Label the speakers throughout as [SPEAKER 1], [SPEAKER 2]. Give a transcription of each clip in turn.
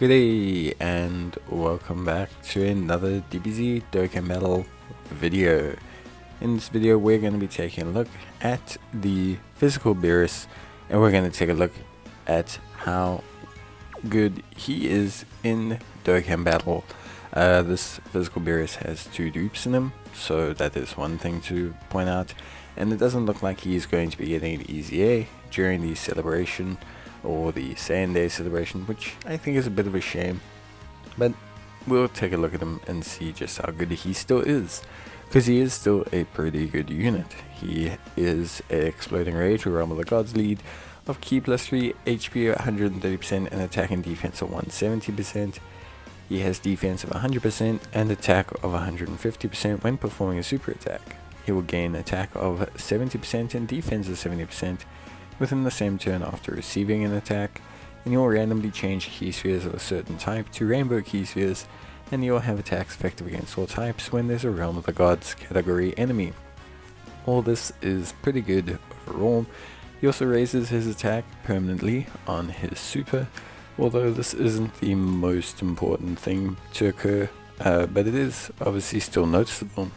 [SPEAKER 1] Good day and welcome back to another DBZ Dokkan battle video. In this video we're going to be taking a look at the physical Beerus, and we're going to take a look at how good he is in Dokkan battle. This physical Beerus has 2 dupes in him, so that is one thing to point out, and it doesn't look like he's going to be getting an easy A during the celebration or the Saiyan Day celebration, which I think is a bit of a shame, but we'll take a look at him and see just how good he still is, because he is still a pretty good unit. He is an Exploding Rage or Realm of the Gods lead of Ki +3, HP 130% and attack and defense of 170%. He has defense of 100% and attack of 150% when performing a super attack. He will gain attack of 70% and defense of 70% within the same turn after receiving an attack, and you'll randomly change key spheres of a certain type to rainbow key spheres, and you'll have attacks effective against all types when there's a Realm of the Gods category enemy. All this is pretty good overall. He also raises his attack permanently on his super, although this isn't the most important thing to occur, but it is obviously still noticeable.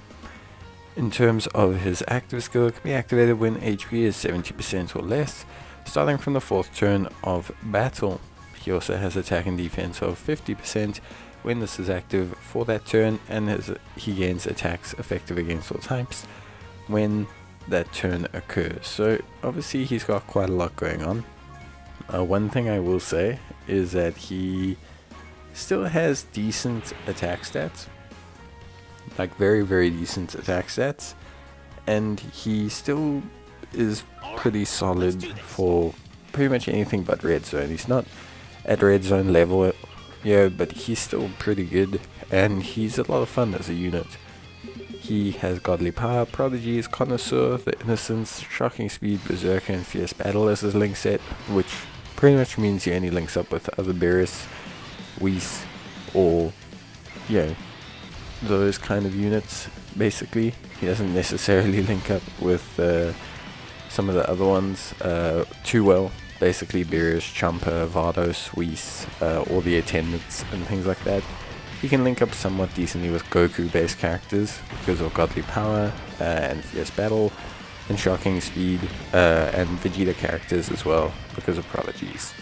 [SPEAKER 1] In terms of his active skill, it can be activated when HP is 70% or less, starting from the 4th turn of battle. He also has attack and defense of 50% when this is active for that turn, and he gains attacks effective against all types when that turn occurs. So obviously he's got quite a lot going on. One thing I will say is that he still has decent attack stats, like very decent attack stats, and he still is pretty solid for pretty much anything but red zone. He's not at red zone level, but he's still pretty good, and he's a lot of fun as a unit. He has Godly Power, Prodigies, Connoisseur, the Innocence, Shocking Speed, Berserker, and Fierce Battle as his link set, which pretty much means he only links up with other Beerus, Whis, or those kind of units. Basically, he doesn't necessarily link up with some of the other ones too well. Basically, Beerus, Champa, Vados, Whis, all the attendants and things like that. He can link up somewhat decently with Goku based characters because of Godly Power and Fierce Battle, and Shocking Speed, and Vegeta characters as well because of Prodigies.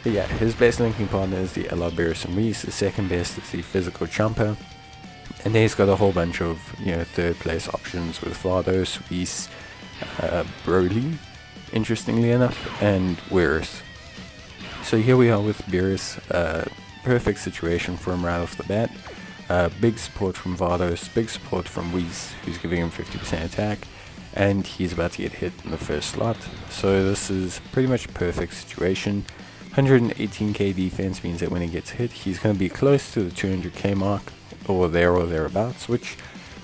[SPEAKER 1] But yeah, his best linking partner is the LR Beerus and Whis. The second best is the physical Champa. And then he's got a whole bunch of, third place options with Vados, Whis, Broly, interestingly enough, and Beerus. So here we are with Beerus, perfect situation for him right off the bat. Big support from Vados, big support from Whis, who's giving him 50% attack, and he's about to get hit in the first slot. So this is pretty much a perfect situation. 118k defense means that when he gets hit, he's going to be close to the 200k mark, or thereabouts, which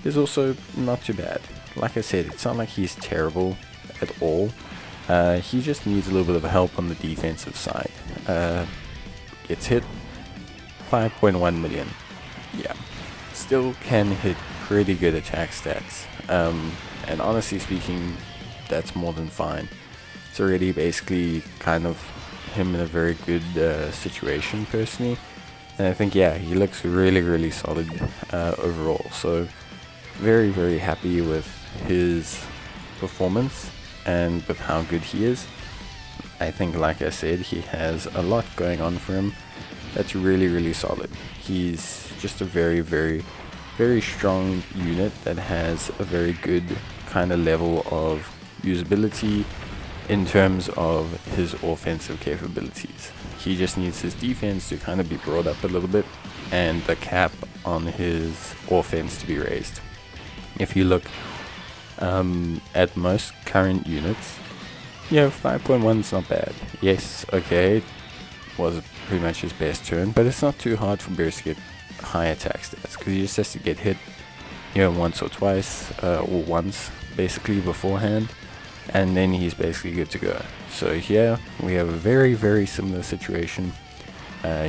[SPEAKER 1] is also not too bad. Like I said, it's not like he's terrible at all. He just needs a little bit of help on the defensive side. Gets hit, 5.1 million. Yeah, still can hit pretty good attack stats. And honestly speaking, that's more than fine. It's already basically kind of him in a very good situation personally. And I think, he looks really solid overall. So very happy with his performance and with how good he is. I think, like I said, he has a lot going on for him that's really solid. He's just a very strong unit that has a very good kind of level of usability in terms of his offensive capabilities. He just needs his defense to kind of be brought up a little bit, and the cap on his offense to be raised. If you look at most current units, 5.1 is not bad. Yes, okay, was pretty much his best turn, but it's not too hard for Beerus to get high attack stats, because he just has to get hit once or twice, or once basically beforehand, and then he's basically good to go. So here we have a very similar situation.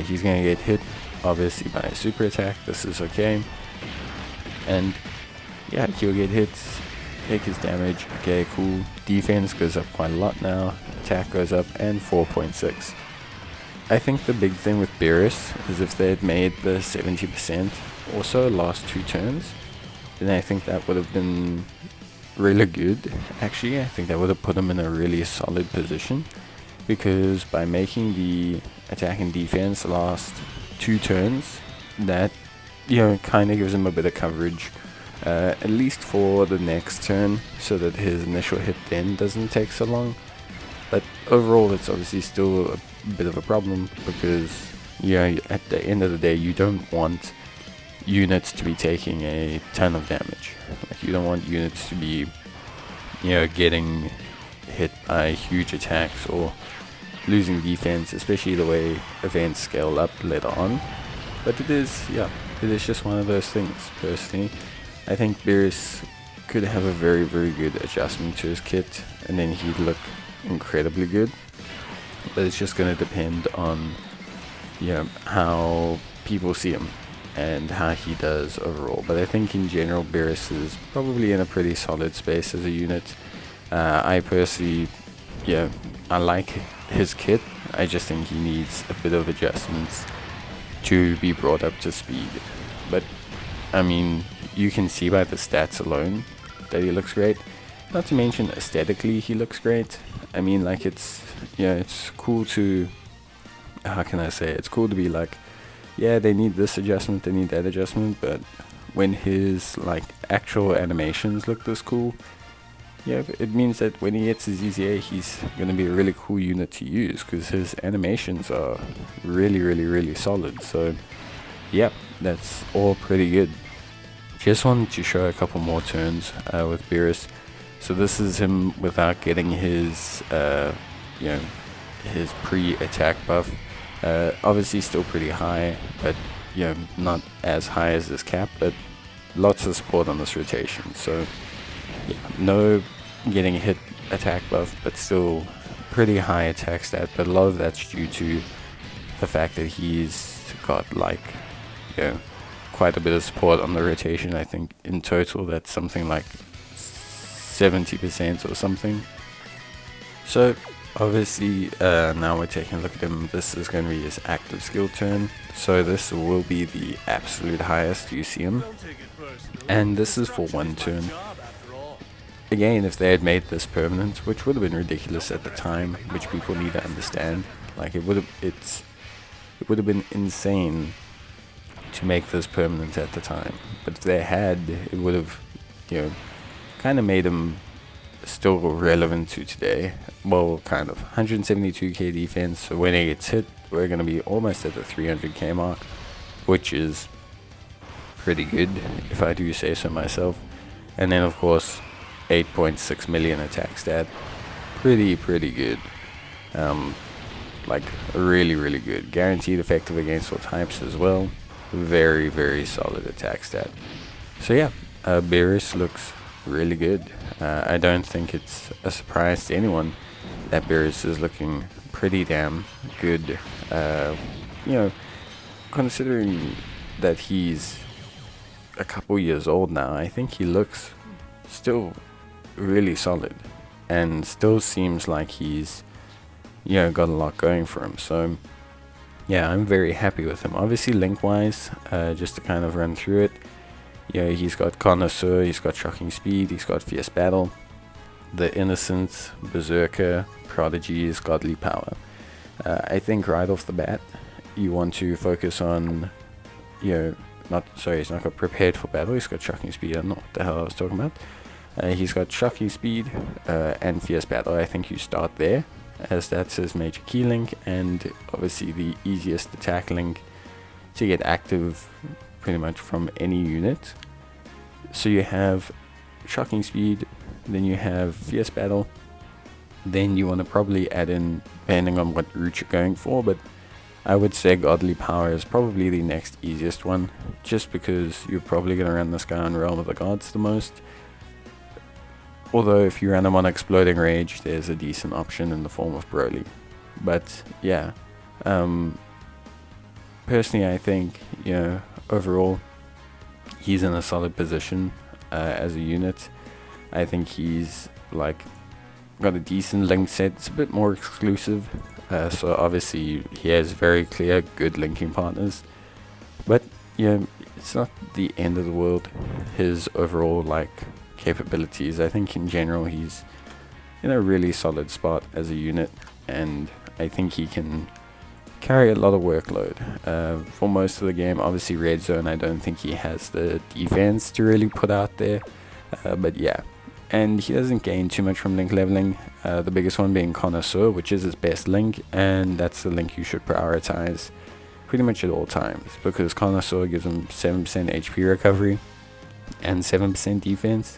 [SPEAKER 1] He's going to get hit obviously by a super attack. This is okay, and he'll get hit, take his damage. Okay, cool. Defense goes up quite a lot now, attack goes up, and 4.6. I think the big thing with Beerus is if they had made the 70% also last 2 turns, then I think that would have been really good. Actually, I think that would have put him in a really solid position, because by making the attack and defense last 2 turns, that, you know, kind of gives him a bit of coverage, at least for the next turn, so that his initial hit then doesn't take so long. But overall, it's obviously still a bit of a problem, because, you know, at the end of the day, you don't want units to be taking a ton of damage. Like, you don't want units to be, you know, getting hit by huge attacks or losing defense, especially the way events scale up later on. But it is just one of those things. Personally, I think Beerus could have a very, very good adjustment to his kit, and then he'd look incredibly good. But it's just going to depend on, you know, how people see him and how he does overall. But I think in general, Beerus is probably in a pretty solid space as a unit. I personally, I like his kit. I just think he needs a bit of adjustments to be brought up to speed. But I mean, you can see by the stats alone that he looks great. Not to mention aesthetically, he looks great. I mean, like, it's cool to, how can I say, it's cool to be like, yeah, they need this adjustment, they need that adjustment, but when his, like, actual animations look this cool, yeah, it means that when he gets his EZA, he's gonna be a really cool unit to use, because his animations are really, really, really solid. So yeah, that's all pretty good. Just wanted to show a couple more turns with Beerus. So this is him without getting his his pre-attack buff. Obviously still pretty high, but not as high as his cap, but lots of support on this rotation. So yeah, no getting hit attack buff, but still pretty high attack stat. But a lot of that's due to the fact that he's got, like, quite a bit of support on the rotation. I think in total that's something like 70% or something. So obviously now we're taking a look at him. This is going to be his active skill turn, so this will be the absolute highest you see him, and this is for 1 turn. Again, if they had made this permanent, which would have been ridiculous at the time, which people need to understand, like, it would have been insane to make this permanent at the time. But if they had, it would have kind of made him still relevant to today. Well, kind of 172k defense, so when he gets hit, we're going to be almost at the 300k mark, which is pretty good if I do say so myself. And then of course 8.6 million attack stat, pretty good. Like, really, really good. Guaranteed effective against all types as well. Very solid attack stat. So yeah, Beerus looks really good. I don't think it's a surprise to anyone that Beerus is looking pretty damn good. Considering that he's a couple years old now, I think he looks still really solid, and still seems like he's got a lot going for him. So yeah, I'm very happy with him. Obviously, link wise, just to kind of run through it, he's got Connoisseur, he's got Shocking Speed, he's got Fierce Battle, the Innocent, Berserker, Prodigies, Godly Power. I think right off the bat you want to focus on, he's not got Prepared for Battle, he's got Shocking Speed. I don't know what the hell I was talking about. He's got Shocking Speed and Fierce Battle. I think you start there, as that's his major key link, and obviously the easiest attack link to get active pretty much from any unit. So you have Shocking Speed, then you have Fierce Battle, then you want to probably add in, depending on what route you're going for, but I would say Godly Power is probably the next easiest one, just because you're probably going to run this guy on Realm of the Gods the most. Although if you run him on Exploding Rage, there's a decent option in the form of Broly. But yeah, personally I think, overall he's in a solid position as a unit. I think he's, like, got a decent link set. It's a bit more exclusive, so obviously he has very clear good linking partners, but yeah, it's not the end of the world. His overall like capabilities, I think in general he's in a really solid spot as a unit, and I think he can carry a lot of workload for most of the game. Obviously red zone, I don't think he has the defense to really put out there, but yeah. And he doesn't gain too much from link leveling, the biggest one being Connoisseur, which is his best link, and that's the link you should prioritize pretty much at all times, because Connoisseur gives him 7% HP recovery and 7% defense.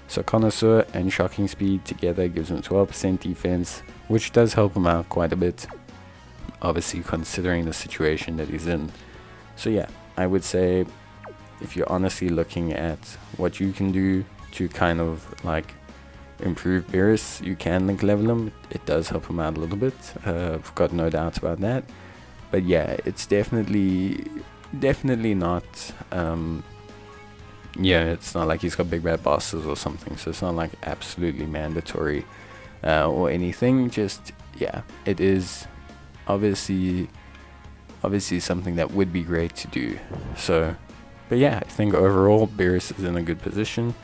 [SPEAKER 1] So Connoisseur and Shocking Speed together gives him 12% defense, which does help him out quite a bit, obviously considering the situation that he's in. So yeah, I would say if you're honestly looking at what you can do to kind of like improve Beerus, you can link level him. It does help him out a little bit, I've got no doubts about that. But yeah, it's definitely not yeah, it's not like he's got big bad bosses or something, so it's not like absolutely mandatory or anything. Just yeah, it is obviously something that would be great to do. So but yeah, I think overall Beerus is in a good position.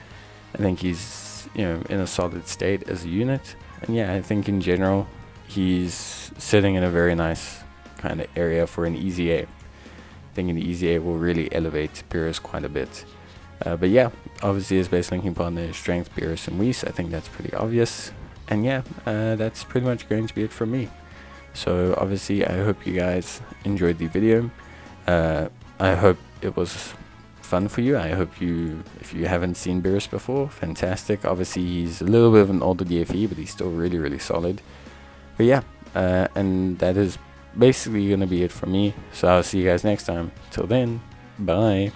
[SPEAKER 1] I think he's, you know, in a solid state as a unit, and yeah, I think in general he's sitting in a very nice kind of area for an easy A. I think an easy A will really elevate Beerus quite a bit. But yeah, obviously his base linking partner is Strength, Beerus, and Whis. I think that's pretty obvious. And yeah, that's pretty much going to be it from me. So obviously I hope you guys enjoyed the video. I hope it was fun for you. I hope if you haven't seen Beerus before, fantastic. Obviously he's a little bit of an older DFE, but he's still really solid. But yeah, and that is basically going to be it from me. So I'll see you guys next time. Till then, bye.